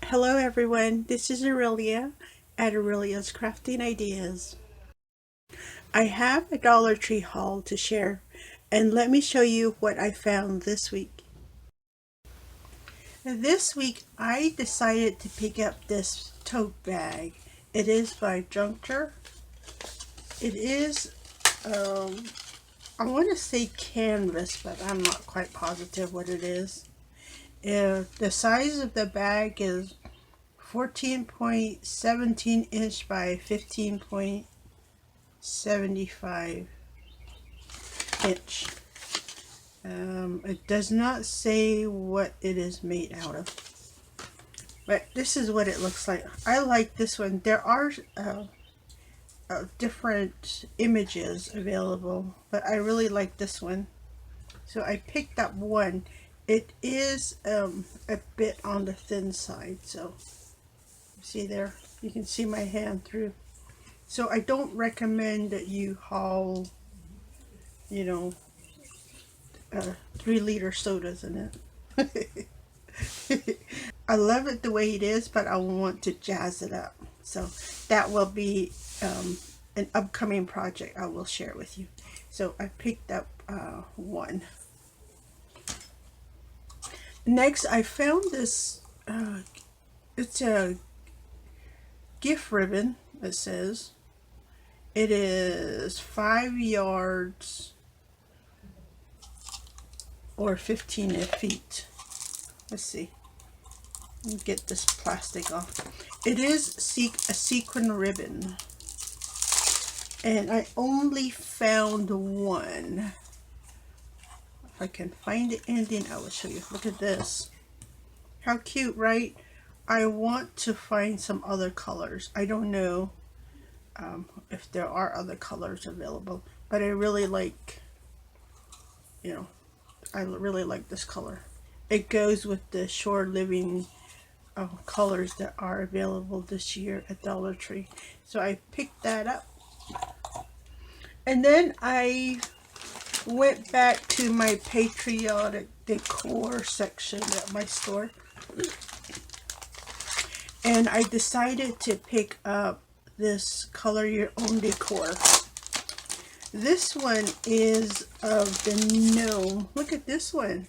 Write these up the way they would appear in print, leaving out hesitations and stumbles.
Hello everyone, this is Aurelia at Aurelia's Crafting Ideas. I have a Dollar Tree haul to share, and let me show you what I found this week. This week I decided to pick up this tote bag. It is by Juncture. It is, I want to say canvas, but I'm not quite positive what it is. The size of the bag is 14.17 inch by 15.75 inch. It does not say what it is made out of, but this is what it looks like. I like this one. There are different images available, but I really like this one, so I picked up one. It is a bit on the thin side, so see there, you can see my hand through. So I don't recommend that you haul, 3-liter sodas in it. I love it the way it is, but I want to jazz it up. So that will be an upcoming project I will share with you. So I picked up one. Next, I found this, it's a gift ribbon. It says it is 5 yards or 15 feet. Let's see. Let me get this plastic off. It is a sequin ribbon, and I only found one. If I can find the ending, I will show you. Look at this. How cute, right? I want to find some other colors. I don't know if there are other colors available, but I really like, I really like this color. It goes with the Shore Living colors that are available this year at Dollar Tree. So I picked that up. And then I went back to my patriotic decor section at my store, and I decided to pick up this Color Your Own Decor. This one is of the gnome. Look at this one.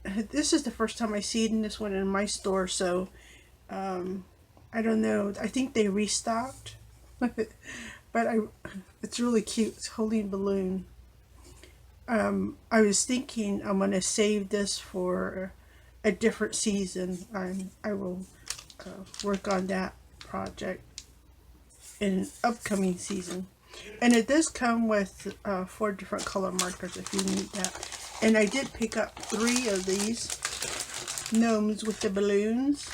This is the first time I see this one in my store, so I don't know. I think they restocked, but it's really cute. It's holding a balloon. I was thinking I'm gonna save this for a different season, and I will work on that project in upcoming season. And it does come with 4 different color markers if you need that. And I did pick up 3 of these gnomes with the balloons.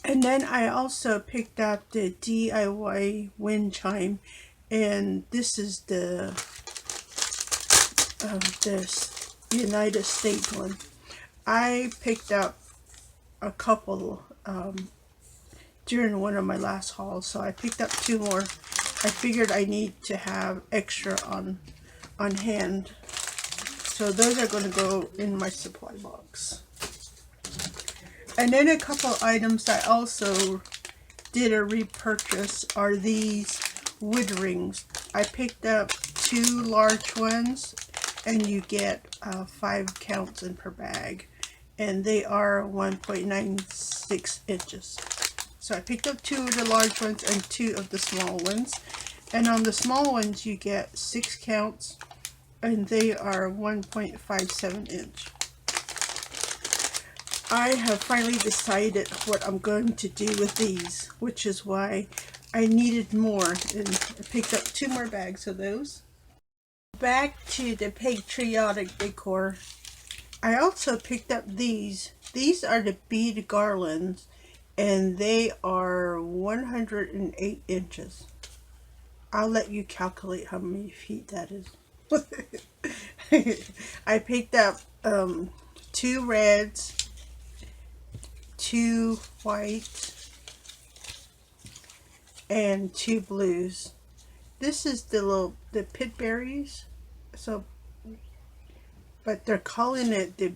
And then I also picked up the DIY wind chime, and this is the United States one. I picked up a couple during one of my last hauls, so I picked up 2 more. I figured I need to have extra on hand, so those are going to go in my supply box. And then a couple items I also did a repurchase are these wood rings. I picked up 2 large ones, and you get 5 counts in per bag, and they are 1.96 inches. So I picked up 2 of the large ones and 2 of the small ones, and on the small ones you get 6 counts, and they are 1.57 inch. I have finally decided what I'm going to do with these, which is why I needed more, and I picked up 2 more bags of those. Back to the patriotic decor, I also picked up these. These are the bead garlands, and they are 108 inches. I'll let you calculate how many feet that is. I picked up 2 reds, 2 white, and 2 blues. This is the pit berries, so, but they're calling it the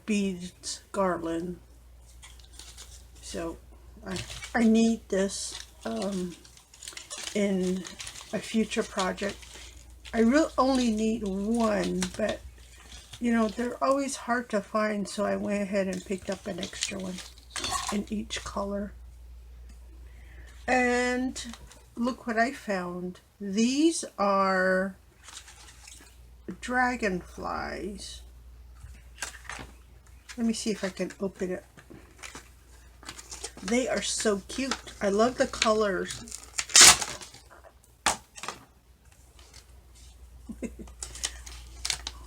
beads garland. So I need this in a future project. I really only need one, but you know, they're always hard to find, so I went ahead and picked up an extra one in each color. And look what I found. These are dragonflies. Let me see if I can open it. They are so cute. I love the colors.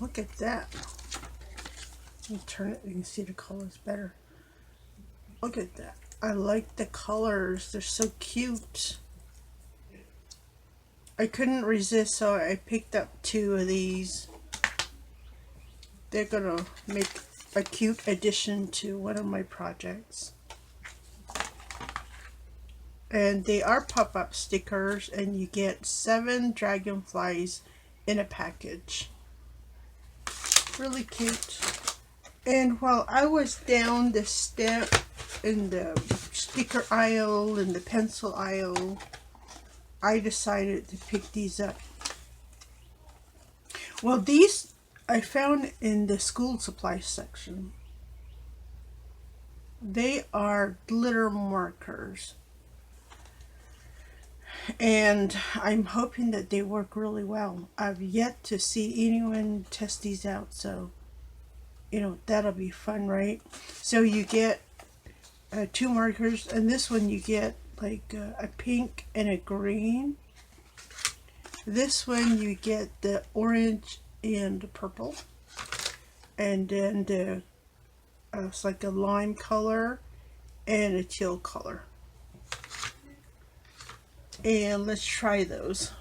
Look at that. Let me turn it, you can see the colors better. Look at that. I like the colors. They're so cute. I couldn't resist, so I picked up 2 of these. They're gonna make a cute addition to one of my projects. And they are pop-up stickers, and you get 7 dragonflies in a package. Really cute. And while I was down the step in the sticker aisle and the pencil aisle, I decided to pick these up. Well, these I found in the school supply section. They are glitter markers. And I'm hoping that they work really well. I've yet to see anyone test these out, so you know, that'll be fun, right? So you get 2 markers, and this one you get like a pink and a green. This one you get the orange and the purple, and then the it's like a lime color and a teal color. And let's try those.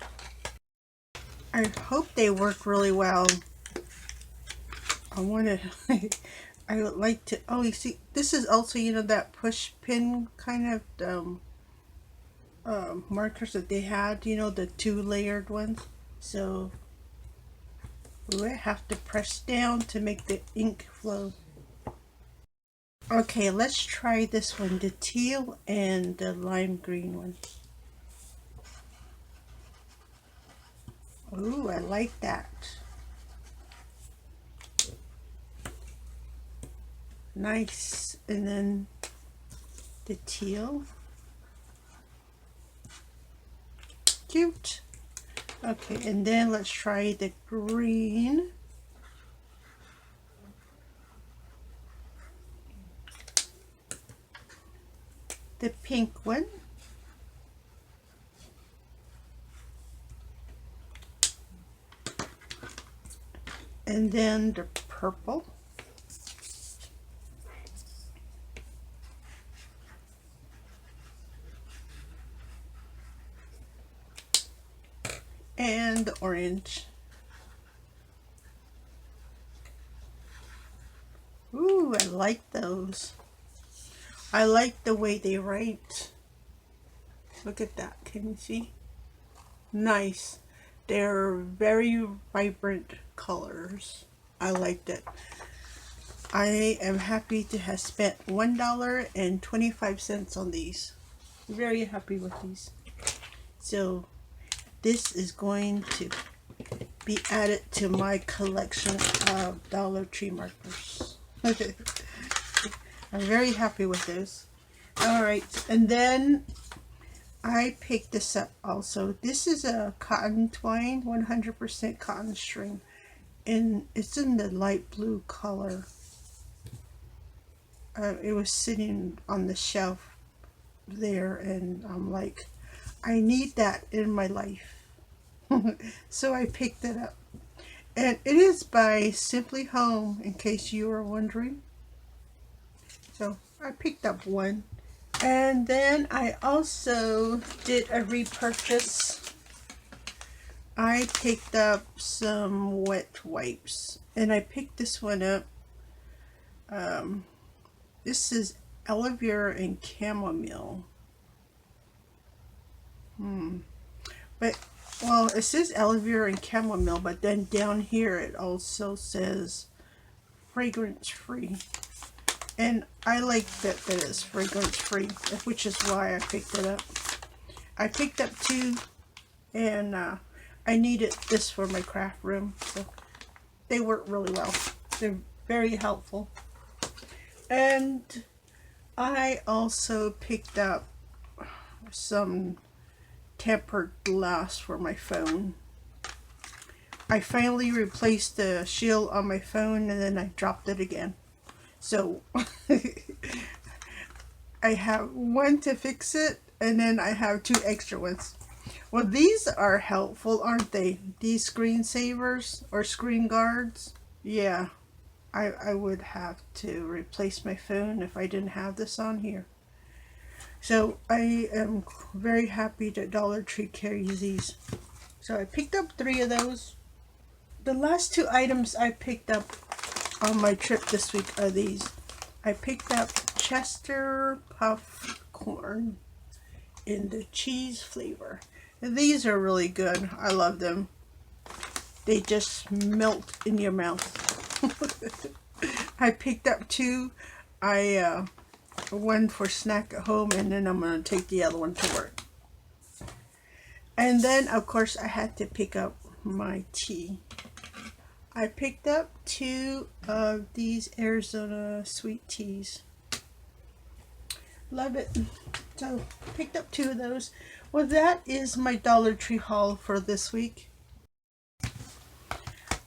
I hope they work really well. I want to I would like to, oh, you see, this is also, you know, that push pin kind of markers that they had, you know, the 2 layered ones. So we have to press down to make the ink flow. Okay, let's try this one, the teal and the lime green one. Ooh, I like that. Nice. And then the teal. Cute. Okay, and then let's try the green. The pink one. And then the purple. And the orange. Ooh, I like those. I like the way they write. Look at that. Can you see? Nice. They're very vibrant colors. I liked it. I am happy to have spent $1.25 on these. Very happy with these. So this is going to be added to my collection of Dollar Tree markers. I'm very happy with this. Alright, and then I picked this up also. This is a cotton twine, 100% cotton string, and it's in the light blue color. It was sitting on the shelf there, and I'm like, I need that in my life. So I picked it up. And it is by Simply Home, in case you were wondering. So I picked up one. And then I also did a repurchase. I picked up some wet wipes. And I picked this one up. This is aloe vera and chamomile. But, well, it says aloe vera and chamomile, but then down here it also says fragrance free. And I like that it's fragrance free, which is why I picked it up. I picked up 2, and I needed this for my craft room, so they work really well. They're very helpful. And I also picked up some tempered glass for my phone. I finally replaced the shield on my phone, and then I dropped it again. So I have 1 to fix it, and then I have 2 extra ones. Well, these are helpful, aren't they? These screensavers or screen guards. Yeah, I would have to replace my phone if I didn't have this on here. So I am very happy that Dollar Tree carries these. So I picked up 3 of those. The last 2 items I picked up on my trip this week are these. I picked up Chester puff corn in the cheese flavor. And these are really good. I love them. They just melt in your mouth. I picked up 2. One for snack at home, and then I'm going to take the other one to work. And then, of course, I had to pick up my tea. I picked up 2 of these Arizona sweet teas. Love it. So, picked up 2 of those. Well, that is my Dollar Tree haul for this week.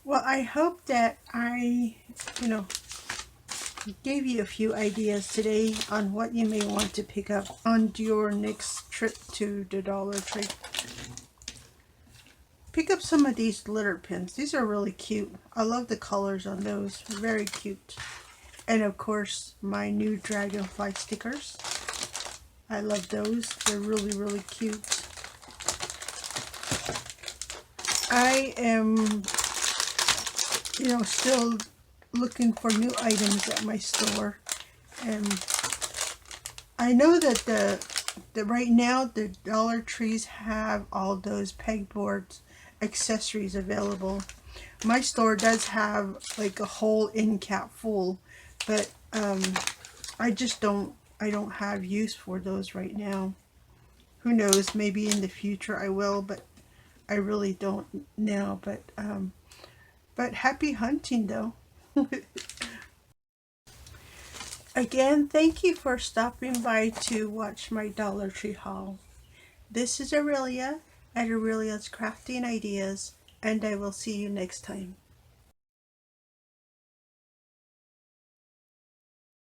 Well, I hope that I, gave you a few ideas today on what you may want to pick up on your next trip to the Dollar Tree. Pick up some of these glitter pins. These are really cute. I love the colors on those. Very cute. And of course, my new Dragonfly stickers. I love those. They're really, really cute. I am, still looking for new items at my store. And I know that right now the Dollar Trees have all those pegboards accessories available. My store does have like a whole end cap full, but I don't have use for those right now. Who knows, maybe in the future I will, but I really don't now. But happy hunting though. Again, thank you for stopping by to watch my Dollar Tree haul. This is Aurelia at Aurelia's Crafting Ideas, and I will see you next time.